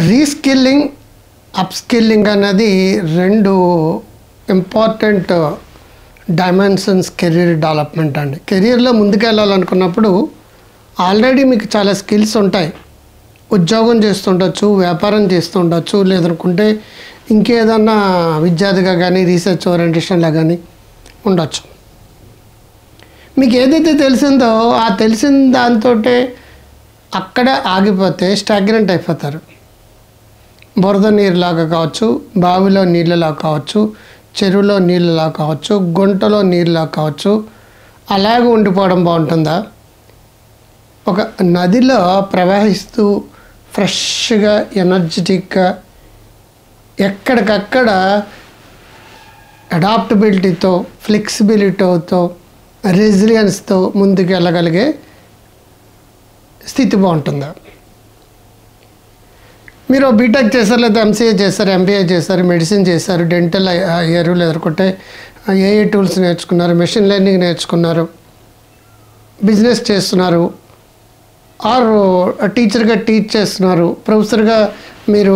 Reskilling, upskilling అన్నది రెండు important dimensions career development అండి. కెరీర్లో ముందుకెళ్ళాలనుకున్నప్పుడు ఆల్రెడీ మీకు చాలా స్కిల్స్ ఉంటాయి. ఉద్యోగం చేస్తుండొచ్చు, వ్యాపారం చేస్తుండొచ్చు, లేదనుకుంటే ఇంకేదన్నా విద్యార్థిగా కానీ రీసెర్చ్ ఓరియంటేషన్లో కానీ ఉండొచ్చు. మీకు ఏదైతే తెలిసిందో ఆ తెలిసిన దాంతో అక్కడ ఆగిపోతే స్టాగ్నెంట్ అయిపోతారు. బురద నీరులాగా కావచ్చు, బావిలో నీళ్ళలా కావచ్చు, చెరువులో నీళ్ళలా కావచ్చు, గుంటలో నీళ్ళలా కావచ్చు, అలాగే ఉండిపోవడం బాగుంటుందా? ఒక నదిలో ప్రవహిస్తూ ఫ్రెష్గా, ఎనర్జెటిక్గా, ఎక్కడికక్కడ అడాప్టబిలిటీతో, ఫ్లెక్సిబిలిటీతో, రెసిలియన్స్తో ముందుకు వెళ్ళగలిగే స్థితి బాగుంటుందా? మీరు బీటెక్ చేశారు, లేదా ఎంసీఏ చేశారు, ఎంబీఏ చేశారు, మెడిసిన్ చేశారు, డెంటల్ అయ్యారు, లేదంటే ఏఏ టూల్స్ నేర్చుకున్నారు, మెషిన్ లెర్నింగ్ నేర్చుకున్నారు, బిజినెస్ చేస్తున్నారు, ఆర్ టీచర్గా టీచ్ చేస్తున్నారు, ప్రొఫెసర్గా మీరు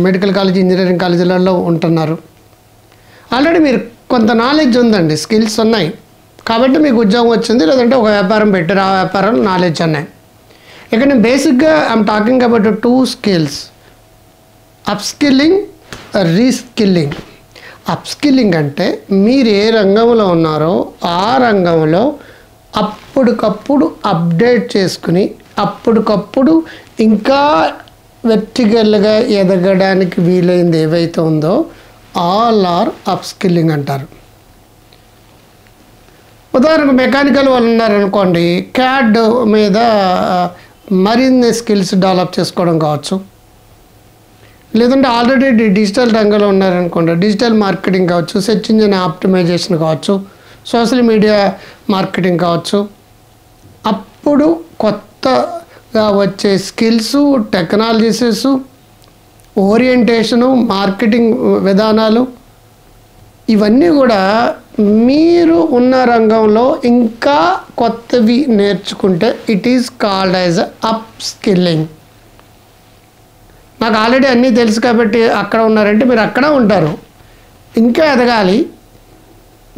మెడికల్ కాలేజ్, ఇంజనీరింగ్ కాలేజీలలో ఉంటున్నారు. ఆల్రెడీ మీరు కొంత నాలెడ్జ్ ఉందండి, స్కిల్స్ ఉన్నాయి కాబట్టి మీకు ఉద్యోగం వచ్చింది, లేదంటే ఒక వ్యాపారం పెట్టారు, ఆ వ్యాపారం నాలెడ్జ్ ఉన్నాయి. ఇక్కడ నేను బేసిక్గా I'm talking about 2 skills: upskilling, reskilling. Upskilling అంటే మీరు ఏ రంగంలో ఉన్నారో ఆ రంగంలో అప్పటికప్పుడు అప్డేట్ చేసుకుని అప్పటికప్పుడు ఇంకా వెర్టికల్గా ఎదగడానికి వీలైంది ఏవైతే ఉందో ఆల్ ఆర్ అప్స్కిల్లింగ్ అంటారు. ఉదాహరణకు మెకానికల్ వాళ్ళు ఉన్నారనుకోండి, క్యాడ్ మీద మరిన్ని స్కిల్స్ డెవలప్ చేసుకోవడం కావచ్చు, లేదంటే ఆల్రెడీ డిజిటల్ రంగంలో ఉన్నారనుకోండి, డిజిటల్ మార్కెటింగ్ కావచ్చు, సెర్చ్ ఇంజిన్ ఆప్టిమైజేషన్ కావచ్చు, సోషల్ మీడియా మార్కెటింగ్ కావచ్చు. అప్పుడు కొత్తగా వచ్చే స్కిల్స్, టెక్నాలజీస్, ఓరియంటేషను, మార్కెటింగ్ విధానాలు, ఇవన్నీ కూడా మీరు ఉన్న రంగంలో ఇంకా కొత్తవి నేర్చుకుంటే it is called as up skilling. నాకు ఆల్రెడీ అన్నీ తెలుసు కాబట్టి అక్కడ ఉన్నారంటే మీరు అక్కడ ఉంటారు. ఇంకా ఎదగాలి.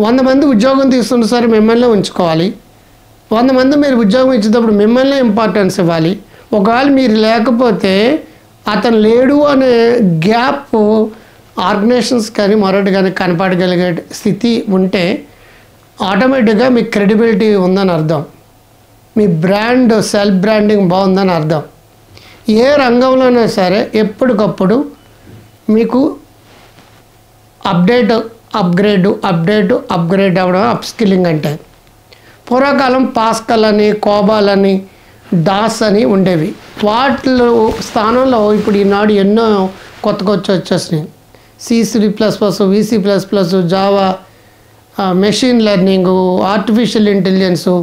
100 మంది ఉద్యోగం తీసుకున్న సరే మిమ్మల్ని ఉంచుకోవాలి. 100 మంది మీరు ఉద్యోగం ఇచ్చేటప్పుడు మిమ్మల్ని ఇంపార్టెన్స్ ఇవ్వాలి. ఒకవేళ మీరు లేకపోతే అతను లేడు అనే గ్యాప్ ఆర్గనైజేషన్స్ కానీ మరొకటి కానీ కనపడగలిగే స్థితి ఉంటే ఆటోమేటిక్గా మీకు క్రెడిబిలిటీ ఉందని అర్థం, మీ బ్రాండ్, సెల్ఫ్ బ్రాండింగ్ బాగుందని అర్థం. ఏ రంగంలోనైనా సరే ఎప్పటికప్పుడు మీకు అప్గ్రేడ్ అవ్వడం అప్స్కిల్లింగ్ అంటే. పూర్వకాలం పాస్కల్ అని, కోబాల్ అని, దాస్ అని ఉండేవి. వాటిలో స్థానంలో ఇప్పుడు ఈనాడు ఎన్నో కొత్త వచ్చేసినాయి. C++, VC++, Java, machine learning, artificial intelligence,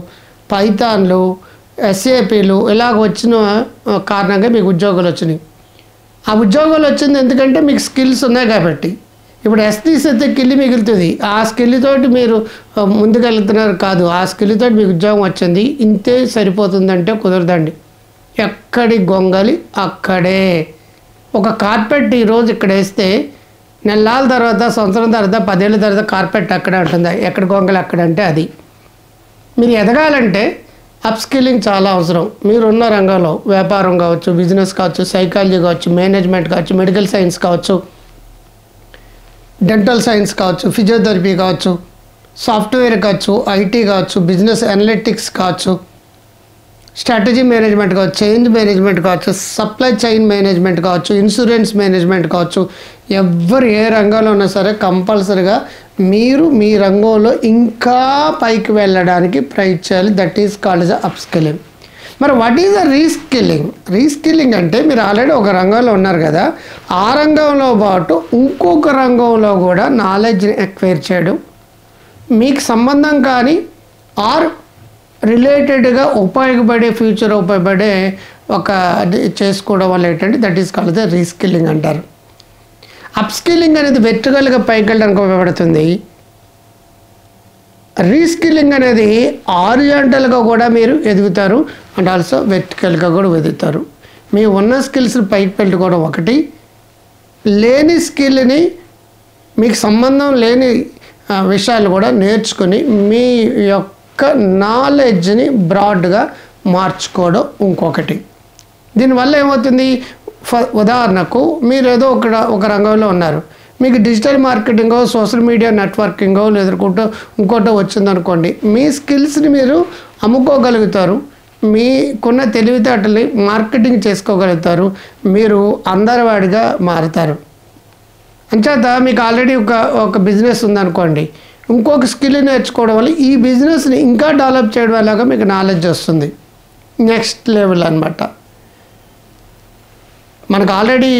పైథాన్లు, SAPలు ఇలాగ వచ్చిన కారణంగా మీకు ఉద్యోగాలు వచ్చినాయి. ఆ ఉద్యోగాలు వచ్చింది ఎందుకంటే మీకు స్కిల్స్ ఉన్నాయి కాబట్టి. ఇప్పుడు తీసేస్తే కిల్లి మిగులుతుంది. ఆ స్కిల్ తోటి మీరు ముందుకెళ్తున్నారు కాదు, ఆ స్కిల్ తోటి మీకు ఉద్యోగం వచ్చింది, ఇంతే సరిపోతుందంటే కుదరదండి. ఎక్కడి గొంగలి అక్కడే. ఒక కార్పెట్ ఈరోజు ఇక్కడ వేస్తే నెలల తర్వాత, సంవత్సరం తర్వాత, 10 ఏళ్ళ తర్వాత కార్పెట్ అక్కడే ఉంటుంది. ఎక్కడ గొంగలి అక్కడంటే అది. మీరు ఎదగాలంటే అప్స్కిల్లింగ్ చాలా అవసరం. మీరున్న రంగంలో వ్యాపారం కావచ్చు, బిజినెస్ కావచ్చు, సైకాలజీ కావచ్చు, మేనేజ్మెంట్ కావచ్చు, మెడికల్ సైన్స్ కావచ్చు, డెంటల్ సైన్స్ కావచ్చు, ఫిజియోథెరపీ కావచ్చు, సాఫ్ట్వేర్ కావచ్చు, ఐటీ కావచ్చు, బిజినెస్ అనలిటిక్స్ కావచ్చు, స్ట్రాటజీ మేనేజ్మెంట్ కావచ్చు, చేంజ్ మేనేజ్మెంట్ కావచ్చు, సప్లై చైన్ మేనేజ్మెంట్ కావచ్చు, ఇన్సూరెన్స్ మేనేజ్మెంట్ కావచ్చు. ఎవరు ఏ రంగంలో ఉన్నా సరే కంపల్సరీగా మీరు మీ రంగంలో ఇంకా పైకి వెళ్ళడానికి ప్రయత్నించాలి. That is called as upskilling. మరి what is the reskilling? Reskilling అంటే మీరు ఆల్రెడీ ఒక రంగంలో ఉన్నారు కదా, ఆ రంగంలో పాటు ఇంకొక రంగంలో కూడా నాలెడ్జ్ని ఎక్వైర్ చేయడం, మీకు సంబంధం కానీ ఆర్ రిలేటెడ్గా ఉపయోగపడే, ఫ్యూచర్ ఉపయోగపడే ఒక చేసుకోవడం వల్ల ఏంటంటే that is called the reskilling అంటారు. అప్స్కిల్లింగ్ అనేది వెర్టికల్గా పైకి వెళ్ళడానికి ఉపయోగపడుతుంది. రీస్కిల్లింగ్ అనేది హారిజాంటల్గా కూడా మీరు ఎదుగుతారు అండ్ ఆల్సో వెర్టికల్గా కూడా ఎదుగుతారు. మీ ఉన్న స్కిల్స్ని పైకి పెట్టుకోవడం ఒకటి, లేని స్కిల్ని మీకు సంబంధం లేని విషయాలు కూడా నేర్చుకొని మీ యొక్క నాలెడ్జ్ని బ్రాడ్గా మార్చుకోవడం ఇంకొకటి. దీనివల్ల ఏమవుతుంది, ఉదాహరణకు మీరు ఏదో ఒక రంగంలో ఉన్నారు, మీకు డిజిటల్ మార్కెటింగో సోషల్ మీడియా నెట్వర్కింగో లేదంటే ఇంకోటో వచ్చిందనుకోండి, మీ స్కిల్స్ని మీరు అమ్ముకోగలుగుతారు, మీకున్న తెలివితేటల్ని మార్కెటింగ్ చేసుకోగలుగుతారు, మీరు అందరివాడిగా మారుతారు. అంచేత మీకు ఆల్రెడీ ఒక బిజినెస్ ఉందనుకోండి, ఇంకొక స్కిల్ నేర్చుకోవడం వల్ల ఈ బిజినెస్ని ఇంకా డెవలప్ చేయడం వల్ల మీకు నాలెడ్జ్ వస్తుంది. నెక్స్ట్ లెవెల్ అనమాట. మనకు ఆల్రెడీ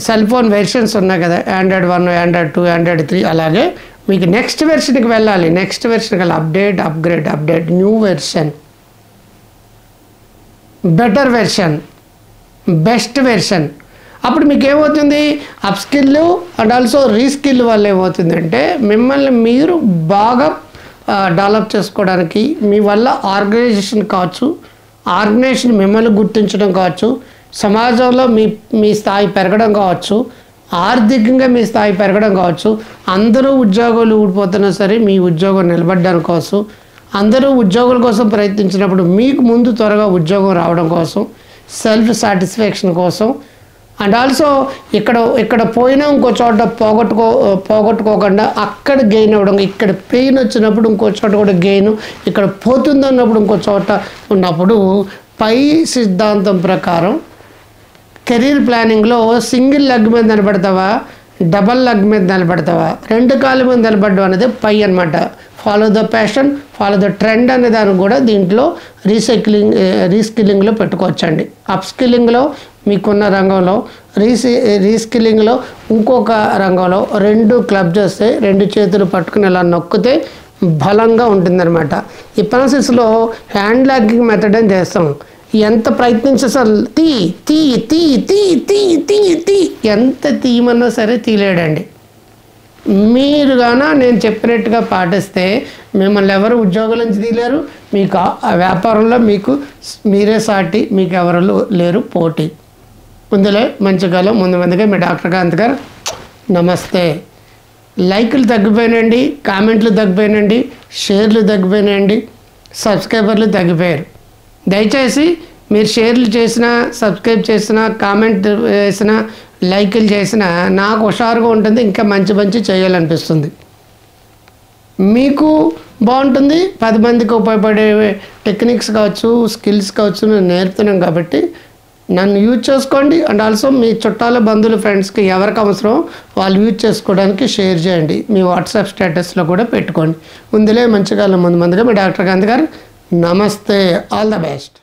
సెల్ ఫోన్ వెర్షన్స్ ఉన్నాయి కదా, Android 1, Android 2, Android 3. అలాగే మీకు నెక్స్ట్ వెర్షన్కి వెళ్ళాలి. నెక్స్ట్ వెర్షన్కి వెళ్ళి update, new version, better version, best version. అప్పుడు మీకు ఏమవుతుంది, up skill and also reskill వల్ల ఏమవుతుందంటే మిమ్మల్ని మీరు బాగా డెవలప్ చేసుకోవడానికి, మీ వల్ల ఆర్గనైజేషన్ కావచ్చు, ఆర్గనైజేషన్ మిమ్మల్ని గుర్తించడం కావచ్చు, సమాజంలో మీ స్థాయి పెరగడం కావచ్చు, ఆర్థికంగా మీ స్థాయి పెరగడం కావచ్చు, అందరూ ఉద్యోగాలు ఊడిపోతున్నా సరే మీ ఉద్యోగం నిలబడడానికి కోసం, అందరూ ఉద్యోగుల కోసం ప్రయత్నించినప్పుడు మీకు ముందు త్వరగా ఉద్యోగం రావడం కోసం, సెల్ఫ్ సాటిస్ఫాక్షన్ కోసం, అండ్ ఆల్సో ఇక్కడ పోయినా ఇంకో చోట పోగొట్టుకోకుండా అక్కడ గెయిన్ అవ్వడం, ఇక్కడ పెయిన్ వచ్చినప్పుడు ఇంకో చోట కూడా గెయిన్, ఇక్కడ పోతుందన్నప్పుడు ఇంకో చోట ఉన్నప్పుడు, పై సిద్ధాంతం ప్రకారం కెరీర్ ప్లానింగ్లో సింగిల్ లెగ్ మీద నిలబడతావా, డబల్ లెగ్ మీద నిలబడతావా, రెండు కాళ్ళ మీద నిలబడడం అనేది పై అనమాట. Follow the passion, follow the trend అనే దాన్ని కూడా దీంట్లో రీస్కిల్లింగ్లో పెట్టుకోవచ్చండి. అప్ స్కిల్లింగ్లో మీకున్న రంగంలో, రీస్కిల్లింగ్లో ఇంకొక రంగంలో రెండు క్లబ్ చేస్తే, రెండు చేతులు పట్టుకుని ఇలా నొక్కితే బలంగా ఉంటుందన్నమాట. ఈ ప్రాసెస్లో హ్యాండ్ లాగింగ్ మెథడ్ అని చేస్తాం. ఎంత ప్రయత్నించేసా తీ తీ తీ తీ తీ తీ తీ ఎంత తీయమన్నా సరే తీలేడండి. మీరు గాన నేను చెప్పినట్టుగా పాటిస్తే మిమ్మల్ని ఎవరు ఉద్యోగాల నుంచి తీయలేరు, మీకు ఆ వ్యాపారంలో మీకు మీరే సాటి, మీకు ఎవరు లేరు పోటీ. ముందులే మంచి కాలం ముందుగా మీ డాక్టర్ కాంత్ గారు. నమస్తే. లైకులు తగ్గిపోయినండి, కామెంట్లు తగ్గిపోయినండి, షేర్లు తగ్గిపోయినాయండి, సబ్స్క్రైబర్లు తగ్గిపోయారు. దయచేసి మీరు షేర్లు చేసినా, సబ్స్క్రైబ్ చేసినా, కామెంట్ వేసినా, లైకులు చేసినా నాకు హుషారుగా ఉంటుంది, ఇంకా మంచి చేయాలనిపిస్తుంది. మీకు బాగుంటుంది, 10 మందికి ఉపయోగపడే టెక్నిక్స్ కావచ్చు, స్కిల్స్ కావచ్చు నేను నేర్పుతున్నాం కాబట్టి నన్ను యూజ్ చేసుకోండి. అండ్ ఆల్సో మీ చుట్టాల, బంధువులు, ఫ్రెండ్స్కి ఎవరికి అవసరం వాళ్ళు యూజ్ చేసుకోవడానికి షేర్ చేయండి. మీ వాట్సాప్ స్టేటస్లో కూడా పెట్టుకోండి. ముందుగా మంచిగా ముందుగా మీ డాక్టర్ కాంత్ గారు. నమస్తే. All the best.